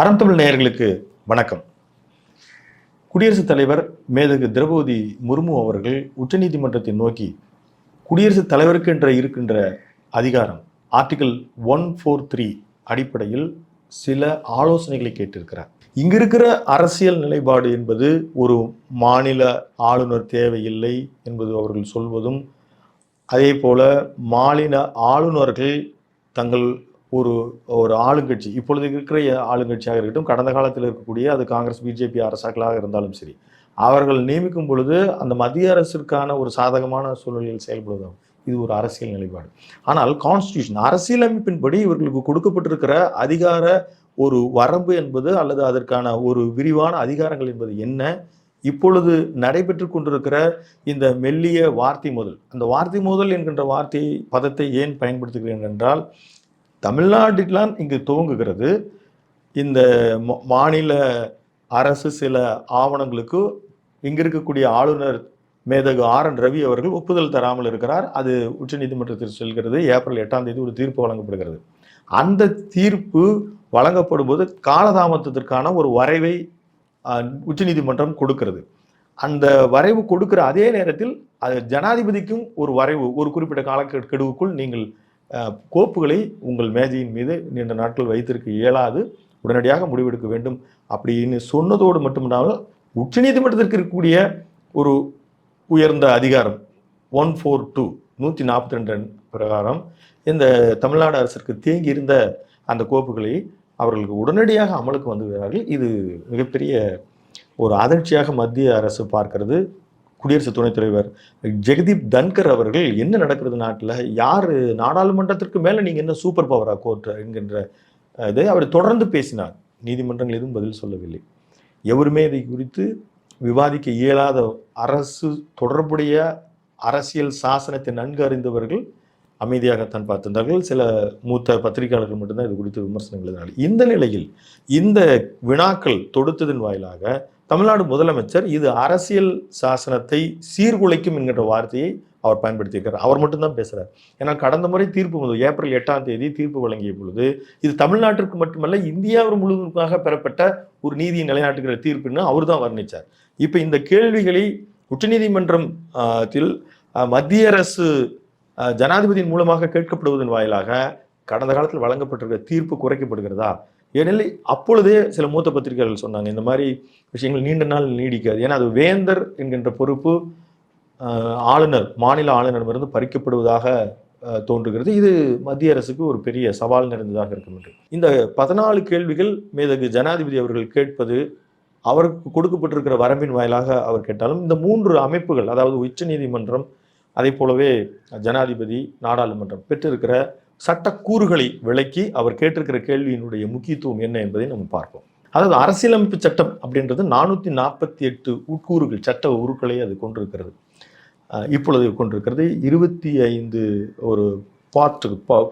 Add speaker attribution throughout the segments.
Speaker 1: அறம் தமிழ் நேயர்களுக்கு வணக்கம். குடியரசுத் தலைவர் மேதகு திரௌபதி முர்மு அவர்கள் உச்சநீதிமன்றத்தை நோக்கி குடியரசுத் தலைவருக்கு என்ற இருக்கின்ற அதிகாரம் ஆர்டிகல் 143 அடிப்படையில் சில ஆலோசனைகளை கேட்டிருக்கிறார். இங்க இருக்கிற அரசியல் நிலைப்பாடு என்பது ஒரு மாநில ஆளுநர் தேவையில்லை என்பது அவர்கள் சொல்வதும், அதே போல மாநில ஆளுநர்கள் தங்கள் ஒரு ஒரு ஆளுங்கட்சி, இப்பொழுது இருக்கிற ஆளுங்கட்சியாக இருக்கட்டும், கடந்த காலத்தில் இருக்கக்கூடிய அது காங்கிரஸ் பிஜேபி அரசாங்களாக இருந்தாலும் சரி, அவர்கள் நியமிக்கும் பொழுது அந்த மத்திய அரசிற்கான ஒரு சாதகமான சூழ்நிலையில் செயல்படுவதாகும். இது ஒரு அரசியல் நிலைப்பாடு. ஆனால் கான்ஸ்டிடியூஷன் அரசியலமைப்பின்படி இவர்களுக்கு கொடுக்கப்பட்டிருக்கிற அதிகார ஒரு வரம்பு என்பது அல்லது அதற்கான ஒரு விரிவான அதிகாரங்கள் என்பது என்ன? இப்பொழுது நடைபெற்று கொண்டிருக்கிற இந்த மெல்லிய வார்த்தை மோதல், அந்த வார்த்தை மோதல் என்கின்ற பதத்தை ஏன் பயன்படுத்துகிறேன் என்றால், தமிழ்நாட்டில்தான் இங்கு துவங்குகிறது. இந்த மாநில அரசு சில ஆவணங்களுக்கு இங்க இருக்கக்கூடிய ஆளுநர் மேதகு RN ரவி அவர்கள் ஒப்புதல் தராமல் இருக்கிறார். அது உச்சநீதிமன்றத்தில் செல்கிறது. ஏப்ரல் 8ஆம் தேதி ஒரு தீர்ப்பு வழங்கப்படுகிறது. அந்த தீர்ப்பு வழங்கப்படும் போது காலதாமதத்திற்கான ஒரு வரைவை உச்சநீதிமன்றம் கொடுக்கிறது. அந்த வரைவு கொடுக்கிற அதே நேரத்தில் அது ஜனாதிபதிக்கும் ஒரு வரைவு, ஒரு குறிப்பிட்ட காலக்கெடுவுக்குள் நீங்கள் கோப்புகளை உங்கள் மேஜையின் மீது நீண்ட நாட்கள் வைத்திருக்க இயலாது, உடனடியாக முடிவெடுக்க வேண்டும் அப்படின்னு சொன்னதோடு மட்டுமில்லாமல் உச்சநீதிமன்றத்திற்கு இருக்கக்கூடிய ஒரு உயர்ந்த அதிகாரம் 142 பிரகாரம் இந்த தமிழ்நாடு அரசிற்கு தேங்கி இருந்த அந்த கோப்புகளை அவர்களுக்கு உடனடியாக அமலுக்கு வந்துகிறார்கள். இது மிகப்பெரிய ஒரு அதிர்ச்சியாக மத்திய அரசு பார்க்கிறது. குடியரசு துணைத் தலைவர் ஜெகதீப் தன்கர் அவர்கள், என்ன நடக்கிறது நாட்டில், யார் நாடாளுமன்றத்திற்கு மேலே நீங்கள் என்ன சூப்பர் பவரா கோர்ட் என்கின்ற இதை அவர் தொடர்ந்து பேசினார். நீதிமன்றங்கள் எதுவும் பதில் சொல்லவில்லை. எவருமே இதை குறித்து விவாதிக்க இயலாத, அரசு தொடர்புடைய அரசியல் சாசனத்தை நன்கு அறிந்தவர்கள் அமைதியாகத்தான் பார்த்திருந்தார்கள். சில மூத்த பத்திரிகையாளர்கள் மட்டும்தான் இது குறித்து விமர்சனங்கள் எழுதினார்கள். இந்த நிலையில் இந்த வினாக்கள் தொடுத்ததன் வாயிலாக தமிழ்நாடு முதலமைச்சர் இது அரசியல் சாசனத்தை சீர்குலைக்கும் என்கிற வார்த்தையை அவர் பயன்படுத்தியிருக்கிறார். அவர் மட்டும்தான் பேசுறார். ஏன்னா கடந்த முறை தீர்ப்பு ஏப்ரல் 8ஆம் தேதி தீர்ப்பு வழங்கிய பொழுது இது தமிழ்நாட்டிற்கு மட்டுமல்ல இந்தியாவில் முழுவதுமாக பெறப்பட்ட ஒரு நீதியை நிலைநாட்டுகிற தீர்ப்புன்னு அவர் தான் வர்ணித்தார். இப்போ இந்த கேள்விகளை உச்சநீதிமன்றத்தில் மத்திய அரசு ஜனாதிபதியின் மூலமாக கேட்கப்படுவதன் வாயிலாக கடந்த காலத்தில் வழங்கப்பட்டிருக்கிற தீர்ப்பு குறைக்கப்படுகிறதா? ஏனெனில் அப்பொழுதே சில மூத்த பத்திரிகைகள் சொன்னாங்க, இந்த மாதிரி விஷயங்கள் நீண்ட நாள் நீடிக்காது. ஏன்னா அது வேந்தர் என்கின்ற பொறுப்பு ஆளுநர், மாநில ஆளுநரிடமிருந்து பறிக்கப்படுவதாக தோன்றுகிறது. இது மத்திய அரசுக்கு ஒரு பெரிய சவால் நிறைந்ததாக இருக்கும் என்று இந்த 14 கேள்விகள் மேதகு ஜனாதிபதி அவர்கள் கேட்பது, அவருக்கு கொடுக்கப்பட்டிருக்கிற வரம்பின் வாயிலாக அவர் கேட்டாலும், இந்த 3 அமைப்புகள், அதாவது உச்ச நீதிமன்றம், அதே போலவே ஜனாதிபதி, நாடாளுமன்றம் பெற்றிருக்கிற சட்டக்கூறுகளை விளக்கி அவர் கேட்டிருக்கிற கேள்வியினுடைய முக்கியத்துவம் என்ன என்பதை நம்ம பார்ப்போம். அதாவது அரசியலமைப்பு சட்டம் அப்படின்றது 448 உட்கூறுகள், சட்ட உருக்களை அது கொண்டிருக்கிறது. இப்பொழுது கொண்டிருக்கிறது 25 ஒரு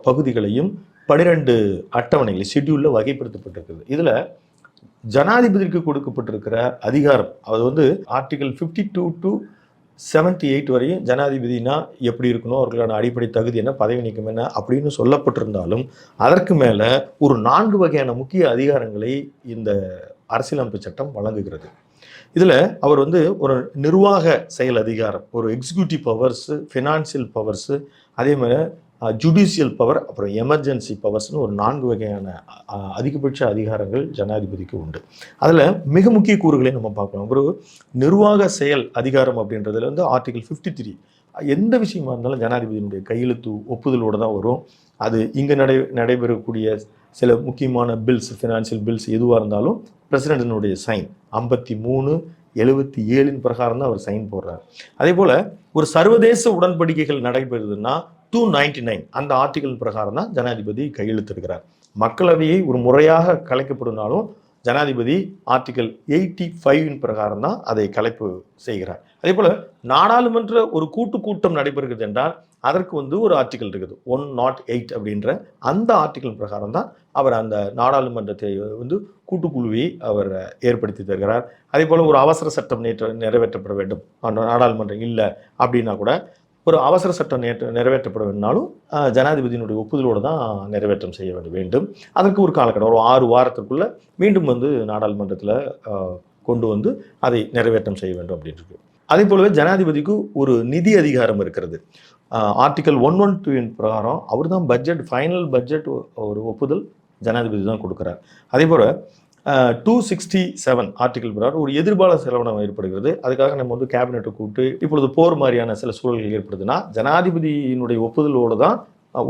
Speaker 1: பகுதிகளையும் 12 அட்டவணைகளை ஷெட்யூல்ல வகைப்படுத்தப்பட்டிருக்கிறது. இதுல ஜனாதிபதிக்கு கொடுக்கப்பட்டிருக்கிற அதிகாரம், அது ஆர்டிகல் 52 to 78 வரையும் ஜனாதிபதினா எப்படி இருக்கணும், அவர்களுக்கான அடிப்படை தகுதி என்ன, பதவி நீக்கம் என்ன அப்படின்னு சொல்லப்பட்டிருந்தாலும் அதற்கு மேல ஒரு 4 வகையான முக்கிய அதிகாரங்களை இந்த அரசியலமைப்பு சட்டம் வழங்குகிறது. இதுல அவர் ஒரு நிர்வாக செயல் அதிகாரம், ஒரு எக்ஸிக்யூட்டிவ் பவர்ஸ், ஃபினான்சியல் பவர்ஸ், அதே மாதிரி ஜுடிஷியல் பவர், அப்புறம் எமர்ஜென்சி பவர்ஸ்னு ஒரு 4 வகையான அதிகபட்ச அதிகாரங்கள் ஜனாதிபதிக்கு உண்டு. அதில் மிக முக்கிய கூறுகளை நம்ம பார்க்கலாம். ஒரு நிர்வாக செயல் அதிகாரம் அப்படின்றதுல ஆர்டிகல் 53 எந்த விஷயமா இருந்தாலும் ஜனாதிபதியினுடைய கையெழுத்து ஒப்புதலோடு தான் வரும். அது இங்கே நடைபெறக்கூடிய சில முக்கியமான பில்ஸ், ஃபினான்சியல் பில்ஸ் எதுவாக இருந்தாலும் பிரசிடென்டினுடைய சைன் 53/77 பிரகாரம் தான் அவர் சைன் போடுறார். அதே போல் ஒரு சர்வதேச உடன்படிக்கைகள் நடைபெறுதுன்னா 299 அந்த ஆர்டிகல் பிரகாரம் தான் ஜனாதிபதி கையெழுத்திருக்கிறார். மக்களவையை ஒரு முறையாக கலைக்கப்படுனாலும் ஜனாதிபதி ஆர்டிகல் 85 பிரகாரம் தான் அதை கலைப்பு செய்கிறார். அதே போல நாடாளுமன்ற ஒரு கூட்டம் நடைபெறுகிறது என்றால் அதற்கு ஒரு ஆர்டிகல் இருக்குது 108 அப்படின்ற அந்த ஆர்டிகல் பிரகாரம் தான் அவர் அந்த நாடாளுமன்றத்தை கூட்டுக்குழுவை அவர் ஏற்படுத்தி தருகிறார். அதே போல ஒரு அவசர சட்டம் நிறைவேற்றப்பட வேண்டும், நாடாளுமன்றம் இல்லை அப்படின்னா கூட ஒரு அவசர சட்டம் நிறைவேற்றப்பட வேண்டும்னாலும் ஜனாதிபதியினுடைய ஒப்புதலோடு தான் நிறைவேற்றம் செய்ய வேண்டும். அதற்கு ஒரு காலகட்டம், ஒரு 6 வாரத்திற்குள்ள மீண்டும் வந்து நாடாளுமன்றத்தில் கொண்டு வந்து அதை நிறைவேற்றம் செய்ய வேண்டும் அப்படின்ட்டு. அதே போலவே ஜனாதிபதிக்கு ஒரு நிதி அதிகாரம் இருக்கிறது. ஆர்டிகல் 112 பிரகாரம் அவர் தான் பட்ஜெட், ஃபைனல் பட்ஜெட் ஒரு ஒப்புதல் ஜனாதிபதி தான் கொடுக்குறார். அதே போல் 267 ஆர்டிகல் பிரகாரம் ஒரு எதிர்கால செலவினம் ஏற்படுகிறது. அதுக்காக நம்ம வந்து கேபினெட்டை கூப்பிட்டு இப்பொழுது போர் மாதிரியான சில சூழல்கள் ஏற்படுதுன்னா ஜனாதிபதியினுடைய ஒப்புதலோடு தான்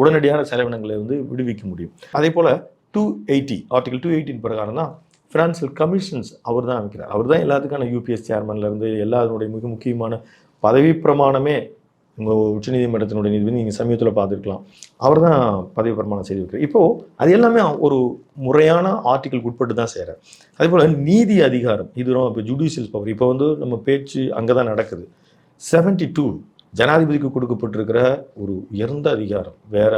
Speaker 1: உடனடியான செலவினங்களை வந்து விடுவிக்க முடியும். அதே போல் 280 ஆர்டிகல் 218 பிரகாரம் தான் ஃபினான்சியல் கமிஷன்ஸ் அவர் தான் அமைக்கிறார். அவர் தான் எல்லாத்துக்கான யூபிஎஸ் சேர்மன்லேருந்து எல்லாருடைய மிக முக்கியமான பதவி பிரமாணமே உங்கள் உச்சநீதிமன்றத்தினுடைய நீதிபதி நீங்கள் சமீபத்தில் பார்த்துருக்கலாம், அவர் தான் பதவி பிரமாணம் செய்து வைக்கிறார். இப்போது அது எல்லாமே ஒரு முறையான ஆர்டிக்கலுக்கு உட்பட்டு தான் செய்கிறார். அதே போல் நீதி அதிகாரம், இதுவும் இப்போ ஜுடிஷியல் பவர், இப்போ வந்து நம்ம பேச்சு அங்கே தான் நடக்குது. 72 ஜனாதிபதிக்கு கொடுக்கப்பட்டிருக்கிற ஒரு உயர்ந்த அதிகாரம். வேற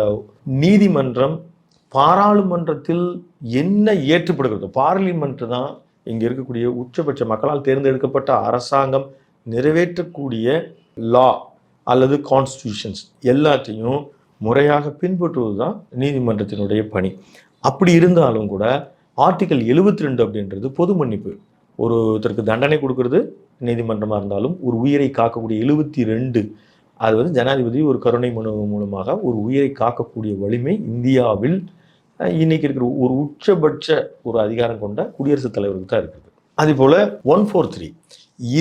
Speaker 1: நீதிமன்றம் பாராளுமன்றத்தில் என்ன ஏற்றுப்படுகிறதோ, பார்லிமெண்ட் தான் இங்கே இருக்கக்கூடிய உச்சபட்ச மக்களால் தேர்ந்தெடுக்கப்பட்ட அரசாங்கம் நிறைவேற்றக்கூடிய லா அல்லது கான்ஸ்டியூஷன்ஸ் எல்லாத்தையும் முறையாக பின்பற்றுவது தான் நீதிமன்றத்தினுடைய பணி. அப்படி இருந்தாலும் கூட ஆர்டிகல் 72 அப்படின்றது பொது மன்னிப்பு. ஒருத்தருக்கு தண்டனை கொடுக்கறது நீதிமன்றமாக இருந்தாலும் ஒரு உயிரை காக்கக்கூடிய 72 அது வந்து ஜனாதிபதி ஒரு கருணை மனு மூலமாக ஒரு உயிரை காக்கக்கூடிய வலிமை இந்தியாவில் இன்னைக்கு இருக்கிற ஒரு உச்சபட்ச ஒரு அதிகாரம் கொண்ட குடியரசுத் தலைவருக்கு தான் இருக்குது. அதே போல் 143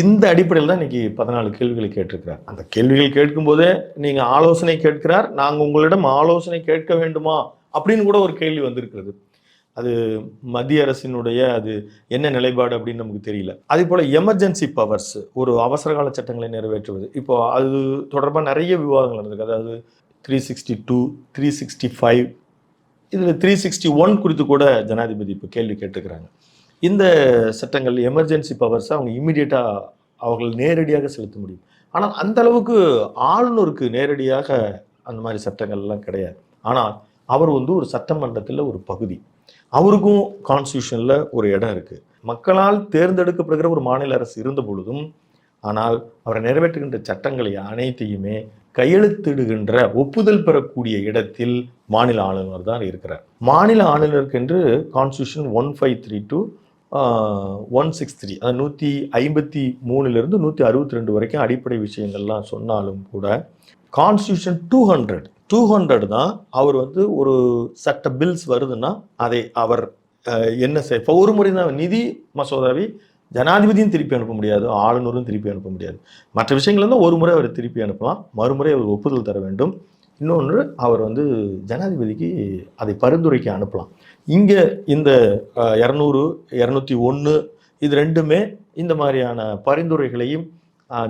Speaker 1: இந்த அடிப்படையில் தான் இன்னைக்கு 14 கேள்விகளை கேட்டிருக்கிறார். அந்த கேள்விகள் கேட்கும் போதே நீங்க ஆலோசனை கேட்கிறார், நாங்கள் உங்களிடம் ஆலோசனை கேட்க வேண்டுமா அப்படின்னு கூட ஒரு கேள்வி வந்திருக்கிறது. அது மத்திய அரசினுடைய அது என்ன நிலைப்பாடு அப்படின்னு நமக்கு தெரியல. அதே போல எமர்ஜென்சி பவர்ஸ், ஒரு அவசரகால சட்டங்களை நிறைவேற்றுவது, இப்போ அது தொடர்பாக நிறைய விவாதங்கள் நடந்திருக்கு. அதாவது 362, 365, இதில் 361 குறித்து கூட ஜனாதிபதி இப்போ கேள்வி கேட்டுக்கிறாங்க. இந்த சட்டங்கள் எமர்ஜென்சி பவர்ஸை அவங்க இம்மிடியேட்டாக அவர்கள் நேரடியாக செலுத்த முடியும். ஆனால் அந்த அளவுக்கு ஆளுநருக்கு நேரடியாக அந்த மாதிரி சட்டங்கள்லாம் கிடையாது. ஆனால் அவர் வந்து ஒரு சட்டமன்றத்தில் ஒரு பகுதி, அவருக்கும் கான்ஸ்டியூஷனில் ஒரு இடம் இருக்குது. மக்களால் தேர்ந்தெடுக்கப்படுகிற ஒரு மாநில அரசு இருந்த பொழுதும் ஆனால் அவரை நிறைவேற்றுகின்ற சட்டங்களை அனைத்தையுமே கையெழுத்திடுகின்ற ஒப்புதல் பெறக்கூடிய இடத்தில் மாநில ஆளுநர் தான் இருக்கிறார். மாநில ஆளுநருக்கு என்று கான்ஸ்டியூஷன் 1532 163 அது 153 162 வரைக்கும் அடிப்படை விஷயங்கள்லாம் சொன்னாலும் கூட கான்ஸ்டியூஷன் 200 தான் அவர் வந்து ஒரு சட்ட பில்ஸ் வருதுன்னா அதை அவர் என்ன இப்போ ஒரு முறை தான் நிதி மசோதாவை ஜனாதிபதியும் திருப்பி அனுப்ப முடியாது, ஆளுநரும் திருப்பி அனுப்ப முடியாது. மற்ற விஷயங்கள் வந்து ஒரு முறை அவர் திருப்பி அனுப்பலாம், மறுமுறை அவர் ஒப்புதல் தர வேண்டும். இன்னொன்று அவர் வந்து ஜனாதிபதிக்கு அதை பரிந்துரைக்க அனுப்பலாம். இங்கே இந்த 200 201 இது ரெண்டுமே இந்த மாதிரியான பரிந்துரைகளையும்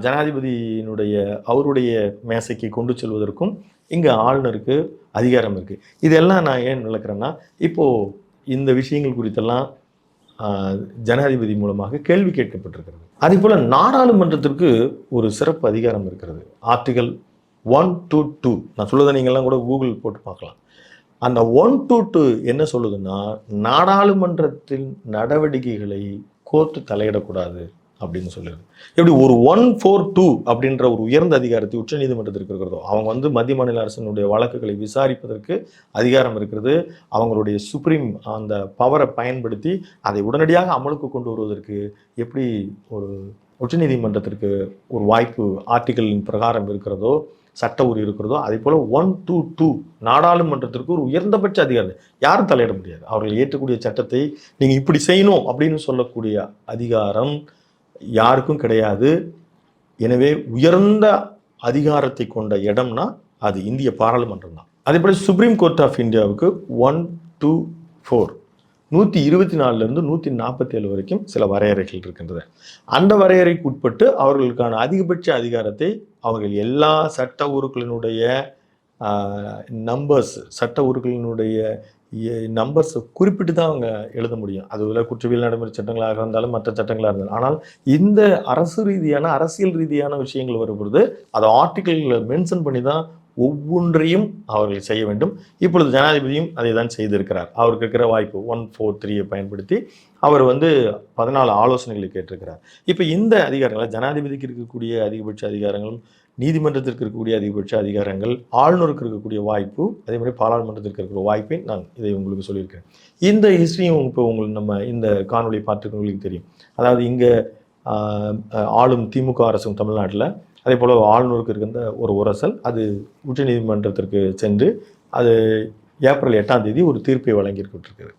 Speaker 1: ஜனாதிபதியினுடைய அவருடைய மேசைக்கு கொண்டு செல்வதற்கும் இங்கே ஆளுநருக்கு அதிகாரம் இருக்குது. இதெல்லாம் நான் ஏன் விளக்குறேன்னா, இப்போது இந்த விஷயங்கள் குறித்தெல்லாம் ஜனாதிபதி மூலமாக கேள்வி கேட்கப்பட்டிருக்கிறது. அதே போல் நாடாளுமன்றத்திற்கு ஒரு சிறப்பு அதிகாரம் இருக்கிறது. ஆர்டிகல் 122 நான் சொல்லுவதை நீங்கள்லாம் கூட கூகுள் போட்டு பார்க்கலாம். அந்த 122 என்ன சொல்லுதுன்னா, நாடாளுமன்றத்தின் நடவடிக்கைகளை கோர்ட்டு தலையிடக்கூடாது அப்படின்னு சொல்லுது. எப்படி ஒரு 142 அப்படின்ற ஒரு உயர்ந்த அதிகாரத்தை உச்ச நீதிமன்றத்திற்கு இருக்கிறதோ, அவங்க வந்து மத்திய மாநில அரசினுடைய வழக்குகளை விசாரிப்பதற்கு அதிகாரம் இருக்கிறது. அவங்களுடைய சுப்ரீம் அந்த பவரை பயன்படுத்தி அதை உடனடியாக அமலுக்கு கொண்டு வருவதற்கு எப்படி ஒரு உச்ச நீதிமன்றத்திற்கு ஒரு வாய்ப்பு ஆர்டிகலின் பிரகாரம் இருக்கிறதோ, சட்ட உரி இருக்கிறதோ, அதே போல் 122 நாடாளுமன்றத்திற்கு ஒரு உயர்ந்தபட்ச அதிகாரம், யாரும் தலையிட முடியாது. அவர்கள் ஏற்றக்கூடிய சட்டத்தை நீங்கள் இப்படி செய்யணும் அப்படின்னு சொல்லக்கூடிய அதிகாரம் யாருக்கும் கிடையாது. எனவே உயர்ந்த அதிகாரத்தை கொண்ட இடம்னா அது இந்திய பாராளுமன்றம் தான். அதே போல சுப்ரீம் கோர்ட் ஆஃப் இந்தியாவுக்கு 124 124 147 வரைக்கும் சில வரையறைகள் இருக்கின்றன. அந்த வரையறைக்கு உட்பட்டு அவர்களுக்கான அதிகபட்ச அதிகாரத்தை அவர்கள் எல்லா சட்ட உறுப்பினருடைய நம்பர்ஸ், சட்ட உறுப்பினருடைய நம்பர்ஸை குறிப்பிட்டு தான் அவங்க எழுத முடியும். அதுல குற்றவியல் நடைமுறை சட்டங்களாக இருந்தாலும் மற்ற சட்டங்களாக இருந்தாலும். ஆனால் இந்த அரசு ரீதியான அரசியல் ரீதியான விஷயங்கள் வரும்பொழுது அதை ஆர்டிகிளில் மென்ஷன் பண்ணி தான் ஒவ்வொன்றையும் அவர்கள் செய்ய வேண்டும். இப்பொழுது ஜனாதிபதியும் அதை தான் செய்திருக்கிறார். அவருக்கு இருக்கிற வாய்ப்பு 143 பயன்படுத்தி அவர் 14 ஆலோசனைகளை கேட்டிருக்கிறார். இப்போ இந்த அதிகாரங்களை ஜனாதிபதிக்கு இருக்கக்கூடிய அதிகபட்ச அதிகாரங்களும், நீதிமன்றத்திற்கு இருக்கக்கூடிய அதிகபட்ச அதிகாரங்கள், ஆளுநருக்கு இருக்கக்கூடிய வாய்ப்பு, அதே மாதிரி பாராளுமன்றத்திற்கு இருக்கிற வாய்ப்பை நான் இதை உங்களுக்கு சொல்லியிருக்கிறேன். இந்த ஹிஸ்ட்ரியும் இப்போ உங்களுக்கு நம்ம இந்த காணொலியை பார்த்துக்கிறவங்களுக்கு தெரியும். அதாவது இங்கே ஆளும் திமுக அரசும் தமிழ்நாட்டில், அதே போல் ஆளுநருக்கு இருக்கின்ற ஒரு உரசல் அது உச்சநீதிமன்றத்திற்கு சென்று அது ஏப்ரல் 8ஆம் தேதி ஒரு தீர்ப்பை வழங்கியிருக்கின்றது.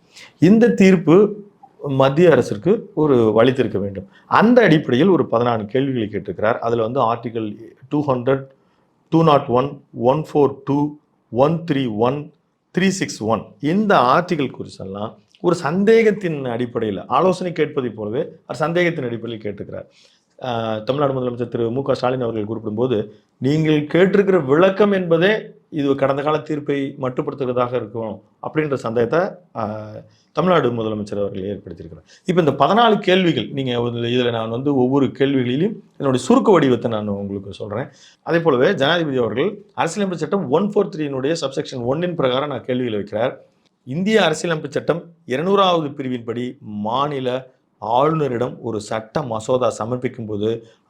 Speaker 1: இந்த தீர்ப்பு மத்திய அரசிற்கு ஒரு வழித்திருக்க வேண்டும். அந்த அடிப்படையில் ஒரு 14 கேள்விகளை கேட்டிருக்கிறார். அதில் ஆர்டிகல் 200, 201, 142, 131, 361 இந்த ஆர்டிகல் குறிச்செல்லாம் ஒரு சந்தேகத்தின் அடிப்படையில் ஆலோசனை கேட்பதை போலவே அவர் சந்தேகத்தின் அடிப்படையில் கேட்டிருக்கிறார். தமிழ்நாடு முதலமைச்சர் திரு மு க ஸ்டாலின் அவர்கள் குறிப்பிடும்போது, நீங்கள் கேட்டிருக்கிற விளக்கம் என்பதே இது கடந்த கால தீர்ப்பை மட்டுப்படுத்துகிறதாக இருக்கும் அப்படின்ற சந்தேகத்தை தமிழ்நாடு முதலமைச்சர் அவர்கள் ஏற்படுத்தியிருக்கிறார். இப்போ இந்த 14 கேள்விகள் நீங்கள் இதில் நான் ஒவ்வொரு கேள்விகளிலும் என்னுடைய சுருக்க வடிவத்தை நான் உங்களுக்கு சொல்கிறேன். அதே போலவே ஜனாதிபதி அவர்கள் அரசியலமைப்பு சட்டம் 143 சப்செக்ஷன் 1 பிரகாரம் நான் கேள்விகளை வைக்கிறார். இந்திய அரசியலமைப்பு சட்டம் 200வது பிரிவின்படி மாநில ஆளுநரிடம் ஒரு சட்ட மசோதா சமர்ப்பிக்கும் போது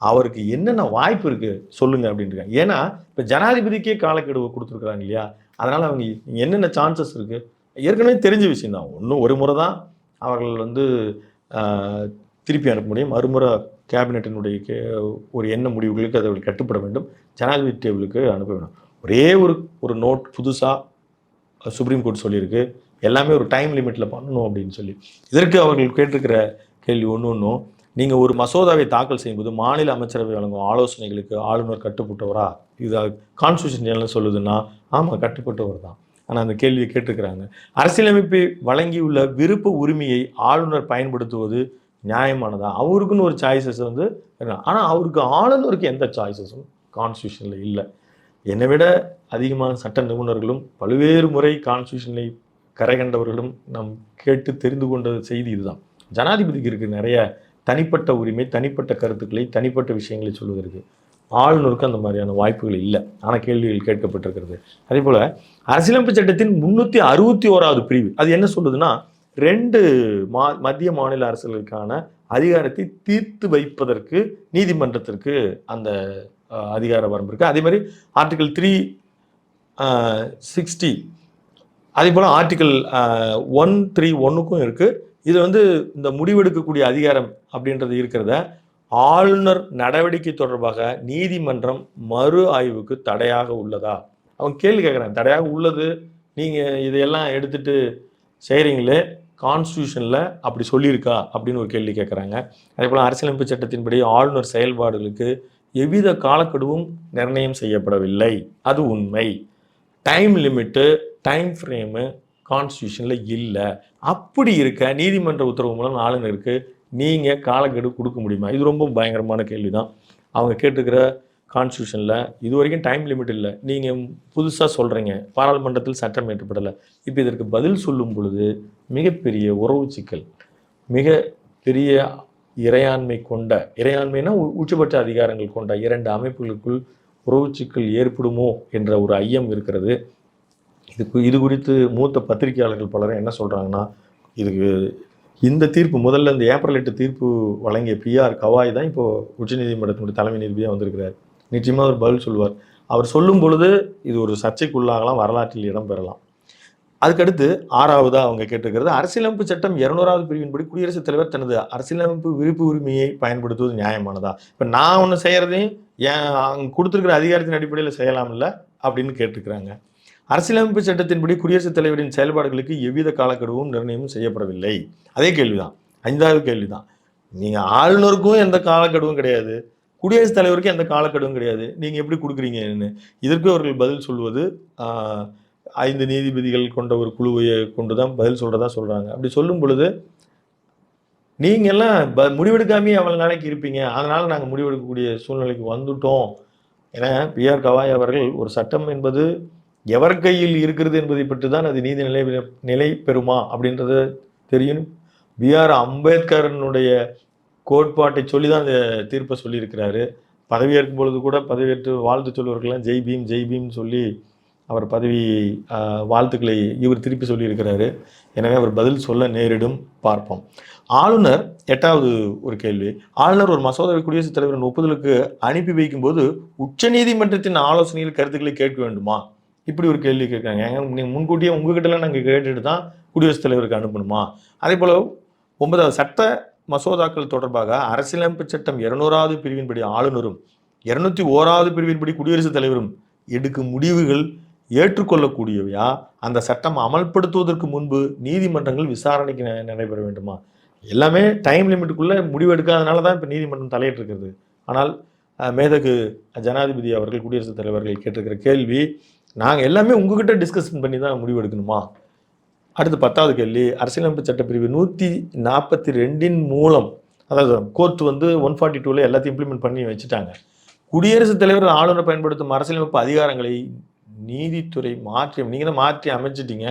Speaker 1: அவருக்கு என்னென்ன வாய்ப்பு இருக்கு சொல்லுங்க அப்படின்றாங்க. ஏன்னா இப்போ ஜனாதிபதிக்கே காலக்கெடுவை கொடுத்துருக்குறாங்க இல்லையா, அதனால அவங்க என்னென்ன சான்சஸ் இருக்கு ஏற்கனவே தெரிஞ்ச விஷயம் தான். இன்னும் ஒரு முறை தான் அவர்கள் திருப்பி அனுப்ப முடியும். மறுமுறை கேபினட்டினுடைய ஒரு எண்ண முடிவுகளுக்கு அதை கட்டுப்பட வேண்டும். ஜனாதிபதி டேபிளுக்கு அனுப்ப வேண்டும். ஒரே ஒரு நோட் புதுசாக சுப்ரீம் கோர்ட் சொல்லியிருக்கு, எல்லாமே ஒரு டைம் லிமிட்டில் பண்ணணும் அப்படின்னு சொல்லி. இதற்கு அவர்கள் கேட்டிருக்கிற கேள்வி ஒன்றும், நீங்கள் ஒரு மசோதாவை தாக்கல் செய்யும்போது மாநில அமைச்சரவை வழங்கும் ஆலோசனைகளுக்கு ஆளுநர் கட்டுப்பட்டவரா? இது கான்ஸ்டியூஷன் என்ன சொல்லுதுன்னா ஆமாம் கட்டுப்பட்டவர் தான். ஆனால் அந்த கேள்வியை கேட்டிருக்கிறாங்க. அரசியலமைப்பை வழங்கியுள்ள விருப்ப உரிமையை ஆளுநர் பயன்படுத்துவது நியாயமானதா? அவருக்குன்னு ஒரு சாய்ஸஸ் ஆனால் அவருக்கு ஆளுநருக்கு எந்த சாய்ஸஸும் கான்ஸ்டியூஷனில் இல்லை. என்னை விட அதிகமான சட்ட நிபுணர்களும் பல்வேறு முறை கான்ஸ்டியூஷனை கரை கண்டவர்களும் நாம் கேட்டு தெரிந்து கொண்ட செய்தி இதுதான். ஜனாதிபதிக்கு இருக்கு நிறைய தனிப்பட்ட உரிமை, தனிப்பட்ட கருத்துக்களை, தனிப்பட்ட விஷயங்களை சொல்வதற்கு. ஆளுநருக்கு அந்த மாதிரியான வாய்ப்புகள் இல்லை. ஆனால் கேள்விகள் கேட்கப்பட்டிருக்கிறது. அதே போல் அரசியலமைப்பு சட்டத்தின் 361வது பிரிவு அது என்ன சொல்லுதுன்னா, 2 மத்திய மாநில அரசுகளுக்கான அதிகாரத்தை தீர்த்து வைப்பதற்கு நீதிமன்றத்திற்கு அந்த அதிகார வரம்பு இருக்குது. அதே மாதிரி ஆர்டிகல் 360 அதே போல் ஆர்டிகல் 131க்கும் இருக்குது. இது இந்த முடிவெடுக்கக்கூடிய அதிகாரம் அப்படின்றது இருக்கிறத ஆளுநர் நடவடிக்கை தொடர்பாக நீதிமன்றம் மறு ஆய்வுக்கு தடையாக உள்ளதா? அவங்க கேள்வி கேட்குறாங்க. தடையாக உள்ளது, நீங்கள் இதையெல்லாம் எடுத்துகிட்டு செய்கிறீங்களே, கான்ஸ்டியூஷனில் அப்படி சொல்லியிருக்கா அப்படின்னு ஒரு கேள்வி கேட்குறாங்க. அதே போல் அரசியலமைப்பு சட்டத்தின்படி ஆளுநர் செயல்பாடுகளுக்கு எவ்வித காலக்கெடுவும் நிர்ணயம் செய்யப்படவில்லை, அது உண்மை. டைம் லிமிட்டு, டைம் ஃப்ரேமு கான்ஸ்டியூஷனில் இல்லை. அப்படி இருக்க நீதிமன்ற உத்தரவு மூலம் ஆளுநருக்கு நீங்கள் காலக்கெடு கொடுக்க முடியுமா? இது ரொம்ப பயங்கரமான கேள்வி தான். அவங்க கேட்டுக்கிற கான்ஸ்டியூஷனில் இது வரைக்கும் டைம் லிமிட் இல்லை, நீங்கள் புதுசாக சொல்கிறீங்க, பாராளுமன்றத்தில் சட்டம் ஏற்றப்படலை. இப்போ இதற்கு பதில் சொல்லும் பொழுது மிகப்பெரிய உறவு சிக்கல், மிக பெரிய இறையாண்மைனா உச்சபட்ச அதிகாரங்கள் கொண்ட 2 அமைப்புகளுக்குள் உறவு சிக்கல் ஏற்படுமோ என்ற ஒரு ஐயம் இருக்கிறது. இது குறித்து மூத்த பத்திரிகையாளர்கள் பலரும் என்ன சொல்கிறாங்கன்னா, இதுக்கு இந்த தீர்ப்பு முதல்ல இந்த ஏப்ரல் 8 தீர்ப்பு வழங்கிய PR கவாய் தான் இப்போது உச்சநீதிமன்றத்தினுடைய தலைமை நீதிபதியாக வந்திருக்கிறார். நிச்சயமாக அவர் பதில் சொல்வார். அவர் சொல்லும் பொழுது இது ஒரு சர்ச்சைக்குள்ளாகலாம், வரலாற்றில் இடம் பெறலாம். அதுக்கடுத்து 6வதாக அவங்க கேட்டிருக்கிறது, அரசியலமைப்பு சட்டம் 200வது பிரிவின்படி குடியரசுத் தலைவர் தனது அரசியலமைப்பு விருப்பு உரிமையை பயன்படுத்துவது நியாயமானதா? இப்போ நான் ஒன்று செய்கிறதையும் அங்கே கொடுத்துருக்கிற அதிகாரத்தின் அடிப்படையில் செய்யலாம் இல்லை அப்படின்னு கேட்டிருக்கிறாங்க. அரசியலமைப்பு சட்டத்தின்படி குடியரசுத் தலைவரின் செயல்பாடுகளுக்கு எவ்வித காலக்கெடுவும் நிர்ணயமும் செய்யப்படவில்லை. அதே கேள்விதான், 5வது கேள்விதான். நீங்கள் ஆளுநருக்கும் எந்த காலக்கெடுவும் கிடையாது, குடியரசுத் தலைவருக்கும் எந்த காலக்கெடுவும் கிடையாது, நீங்கள் எப்படி கொடுக்குறீங்கன்னு. இதற்கு அவர்கள் பதில் சொல்வது 5 நீதிபதிகள் கொண்ட ஒரு குழுவை கொண்டு தான் பதில் சொல்கிறதா சொல்கிறாங்க. அப்படி சொல்லும் பொழுது நீங்கள்லாம் முடிவெடுக்காமே அவ்வளோ நாளைக்கு இருப்பீங்க, அதனால் நாங்கள் முடிவெடுக்கக்கூடிய சூழ்நிலைக்கு வந்துட்டோம். ஏன்னா PR கவாய் அவர்கள் ஒரு சட்டம் என்பது எவர் கையில் இருக்கிறது என்பதை பற்றி தான் அது நீதி நிலை பெறுமா அப்படின்றது தெரியும். BR அம்பேத்கரனுடைய கோட்பாட்டை சொல்லி தான் அந்த தீர்ப்பை சொல்லியிருக்கிறாரு. பதவியேற்கும் பொழுது கூட பதவியேற்று வாழ்த்து சொல்வர்கள்லாம் ஜெய் பீம் ஜெய் பீம் சொல்லி அவர் பதவி வாழ்த்துக்களை இவர் திருப்பி சொல்லியிருக்கிறாரு. எனவே அவர் பதில் சொல்ல நேரிடும், பார்ப்போம். ஆளுநர் 8வது ஒரு கேள்வி. ஆளுநர் ஒரு மசோதாவை குடியரசுத் தலைவரின் ஒப்புதலுக்கு அனுப்பி வைக்கும்போது உச்சநீதிமன்றத்தின் ஆலோசனையில் கருத்துக்களை கேட்க வேண்டுமா? இப்படி ஒரு கேள்வி கேட்குறாங்க. நீங்கள் முன்கூட்டியே உங்ககிட்டலாம் நாங்கள் கேட்டுட்டு தான் குடியரசுத் தலைவருக்கு அனுப்பணுமா? அதே போல் 9வது சட்ட மசோதாக்கள் தொடர்பாக அரசியலமைப்பு சட்டம் 200வது பிரிவின்படி ஆளுநரும் 201வது பிரிவின்படி குடியரசுத் தலைவரும் எடுக்கும் முடிவுகள் ஏற்றுக்கொள்ளக்கூடியவையா? அந்த சட்டம் அமல்படுத்துவதற்கு முன்பு நீதிமன்றங்கள் விசாரணைக்கு நடைபெற வேண்டுமா? எல்லாமே டைம் லிமிட்டுக்குள்ளே முடிவு எடுக்காதனால தான் இப்போ நீதிமன்றம் தலையிட்டு இருக்கிறது. ஆனால் மேதகு ஜனாதிபதி அவர்கள், குடியரசுத் தலைவர்கள் கேட்டிருக்கிற கேள்வி, நாங்கள் எல்லாமே உங்ககிட்ட டிஸ்கஷன் பண்ணி தான் முடிவு எடுக்கணுமா? அடுத்து 10வது கேள்வி. அரசியலமைப்பு சட்டப்பிரிவு 142 மூலம், அதாவது கோர்ட் 142 எல்லாத்தையும் இம்ப்ளிமெண்ட் பண்ணி வச்சுட்டாங்க. குடியரசுத் தலைவர் ஆளுநர் பயன்படுத்தும் அரசியலமைப்பு அதிகாரங்களை நீதித்துறை நீங்கள் தான் மாற்றி அமைச்சிட்டீங்க,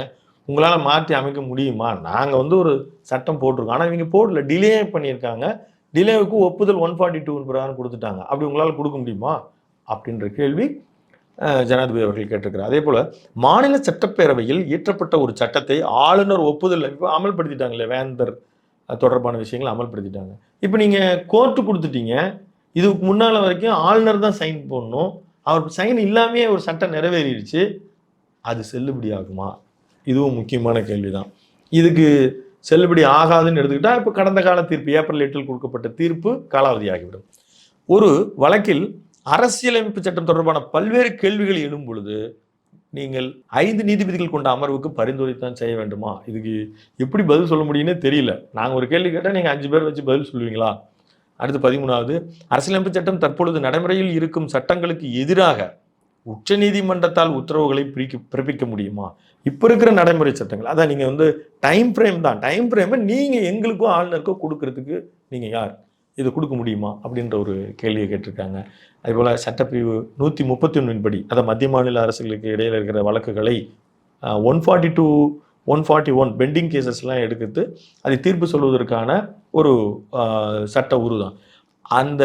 Speaker 1: உங்களால் மாற்றி அமைக்க முடியுமா? நாங்கள் ஒரு சட்டம் போட்டிருக்கோம், ஆனால் இவங்க போடல, டிலே பண்ணியிருக்காங்க. டிலேவுக்கு ஒப்புதல் 142 பிரகாரம் கொடுத்துட்டாங்க. அப்படி உங்களால் கொடுக்க முடியுமா அப்படின்ற கேள்வி ஜனாதிபதி அவர்கள் கேட்டிருக்கிறார். அதே போல் மாநில சட்டப்பேரவையில் இயற்றப்பட்ட ஒரு சட்டத்தை ஆளுநர் ஒப்புதல் இப்போ அமல்படுத்திட்டாங்களே, வேந்தர் தொடர்பான விஷயங்களை அமல்படுத்திட்டாங்க. இப்போ நீங்கள் கோர்ட்டு கொடுத்துட்டீங்க, இதுக்கு முன்னால் வரைக்கும் ஆளுநர் தான் சைன் போடணும், அவர் சைன் இல்லாமே ஒரு சட்டம் நிறைவேறிடுச்சு, அது செல்லுபடி ஆகுமா? இதுவும் முக்கியமான கேள்வி தான். இதுக்கு செல்லுபடி ஆகாதுன்னு எடுத்துக்கிட்டால் இப்போ கடந்த கால தீர்ப்பு, ஏப்ரல் 8 கொடுக்கப்பட்ட தீர்ப்பு காலாவதி ஆகிவிடும். ஒரு வழக்கில் அரசியலமைப்பு சட்டம் தொடர்பான பல்வேறு கேள்விகள் எழும் பொழுது நீங்கள் 5 நீதிபதிகள் கொண்ட அமர்வுக்கு பரிந்துரைத்தான் செய்ய வேண்டுமா? இதுக்கு எப்படி பதில் சொல்ல முடியும்னே தெரியல. நாங்கள் ஒரு கேள்வி கேட்டால் நீங்கள் 5 பேர் வச்சு பதில் சொல்லுவீங்களா? அடுத்து 13வது. அரசியலமைப்பு சட்டம் தற்பொழுது நடைமுறையில் இருக்கும் சட்டங்களுக்கு எதிராக உச்சநீதிமன்றத்தால் உத்தரவுகளை பிறப்பிக்க முடியுமா? இப்போ இருக்கிற நடைமுறை சட்டங்கள், அதான் நீங்கள் டைம் ஃப்ரேம் தான், டைம் ஃப்ரேமை நீங்கள் எங்களுக்கோ ஆளுநருக்கோ கொடுக்கறதுக்கு நீங்கள் யார்? இது கொடுக்க முடியுமா அப்படின்ற ஒரு கேள்வியை கேட்டிருக்காங்க. அதுபோல் சட்டப்பிரிவு 131 படி, அதை மத்திய மாநில அரசுகளுக்கு இடையில் இருக்கிற வழக்குகளை 142, 141 பெண்டிங் கேசஸ்லாம் எடுக்கிறது, அதை தீர்ப்பு சொல்வதற்கான ஒரு சட்ட உருதான். அந்த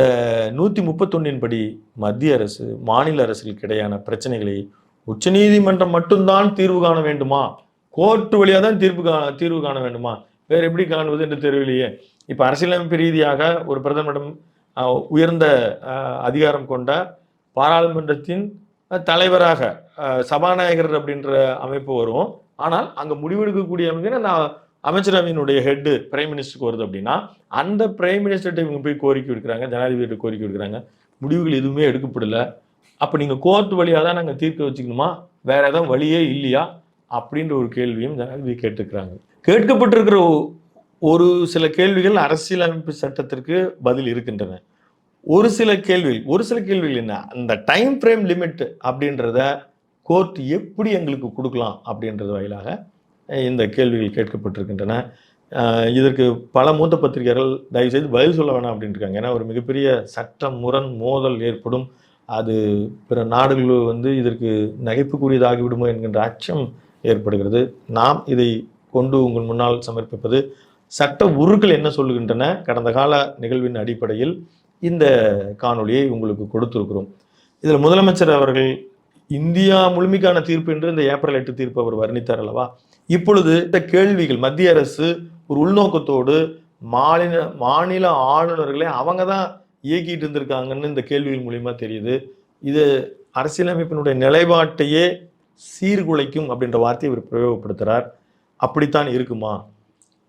Speaker 1: 131 படி மத்திய அரசு மாநில அரசுகளுக்கு இடையான பிரச்சனைகளை உச்சநீதிமன்றம் மட்டும்தான் தீர்வு காண வேண்டுமா? கோர்ட்டு வழியாக தான் தீர்வு காண வேண்டுமா? வேறு எப்படி காணுவது என்று தெரியலையே. இப்போ அரசியலமைப்பு ரீதியாக ஒரு பிரதமரிடம் உயர்ந்த அதிகாரம் கொண்ட பாராளுமன்றத்தின் தலைவராக சபாநாயகர் அப்படின்ற அமைப்பு வரும். ஆனால் அங்கே முடிவெடுக்கக்கூடிய அந்த அமைச்சரவையினுடைய ஹெட்டு பிரைம் மினிஸ்டருக்கு வருது அப்படின்னா, அந்த பிரைம் மினிஸ்டர்கிட்ட இவங்க போய் கோரிக்கை விடுக்கிறாங்க, ஜனாதிபதியிட்ட கோரிக்கை விடுக்கிறாங்க, முடிவுகள் எதுவுமே எடுக்கப்படலை. அப்போ நீங்கள் கோர்ட் வழியாக தான் நாங்கள் தீர்க்க வச்சுக்கணுமா? வேற ஏதாவது வழியே இல்லையா அப்படின்ற ஒரு கேள்வியும் ஜனாதிபதி கேட்டுக்கிறாங்க. கேட்கப்பட்டிருக்கிற ஒரு சில கேள்விகள் அரசியலமைப்பு சட்டத்திற்கு பதில் இருக்கின்றன. ஒரு சில கேள்விகள் என்ன, அந்த டைம் ஃப்ரேம் லிமிட் அப்படின்றத கோர்ட் எப்படி எங்களுக்கு கொடுக்கலாம் அப்படின்றது வாயிலாக இந்த கேள்விகள் கேட்கப்பட்டிருக்கின்றன. இதற்கு பல மூத்த பத்திரிகைகள் தயவுசெய்து பதில் சொல்ல வேணாம் அப்படின்னு இருக்காங்க. ஏன்னா ஒரு மிகப்பெரிய சட்ட முரண் மோதல் ஏற்படும், அது பிற நாடுகள் இதற்கு நகைப்புக்குரியதாகிவிடுமோ என்கின்ற அச்சம் ஏற்படுகிறது. நாம் இதை கொண்டு உங்கள் முன்னால் சமர்ப்பிப்பது சட்ட உருக்கள் என்ன சொல்லுகின்றன, கடந்த கால நிகழ்வின் அடிப்படையில் இந்த காணொலியை உங்களுக்கு கொடுத்திருக்கிறோம். இதில் முதலமைச்சர் அவர்கள் இந்தியா முழுமைக்கான தீர்ப்பு என்று இந்த ஏப்ரல் 8 தீர்ப்பு அவர் வர்ணித்தார் அல்லவா? இப்பொழுது இந்த கேள்விகள் மத்திய அரசு ஒரு உள்நோக்கத்தோடு மாநில ஆளுநர்களை அவங்க தான் இயக்கிட்டு இருந்திருக்காங்கன்னு இந்த கேள்விகள் மூலியமா தெரியுது. இது அரசியலமைப்பினுடைய நிலைப்பாட்டையே சீர்குலைக்கும் அப்படின்ற வார்த்தையை இவர் பிரயோகப்படுத்துகிறார். அப்படித்தான் இருக்குமா?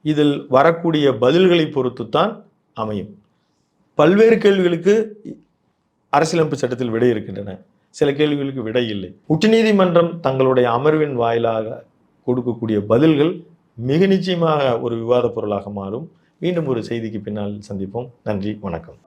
Speaker 1: இதில் வரக்கூடிய பதில்களை பொறுத்துத்தான் அமையும். பல்வேறு கேள்விகளுக்கு அரசியலமைப்பு சட்டத்தில் விடை இருக்கின்றன, சில கேள்விகளுக்கு விடை இல்லை. உச்சநீதிமன்றம் தங்களுடைய அமர்வின் வாயிலாக கொடுக்கக்கூடிய பதில்கள் மிக நிச்சயமாக ஒரு விவாத பொருளாக மாறும். மீண்டும் ஒரு செய்திக்கு பின்னால் சந்திப்போம். நன்றி, வணக்கம்.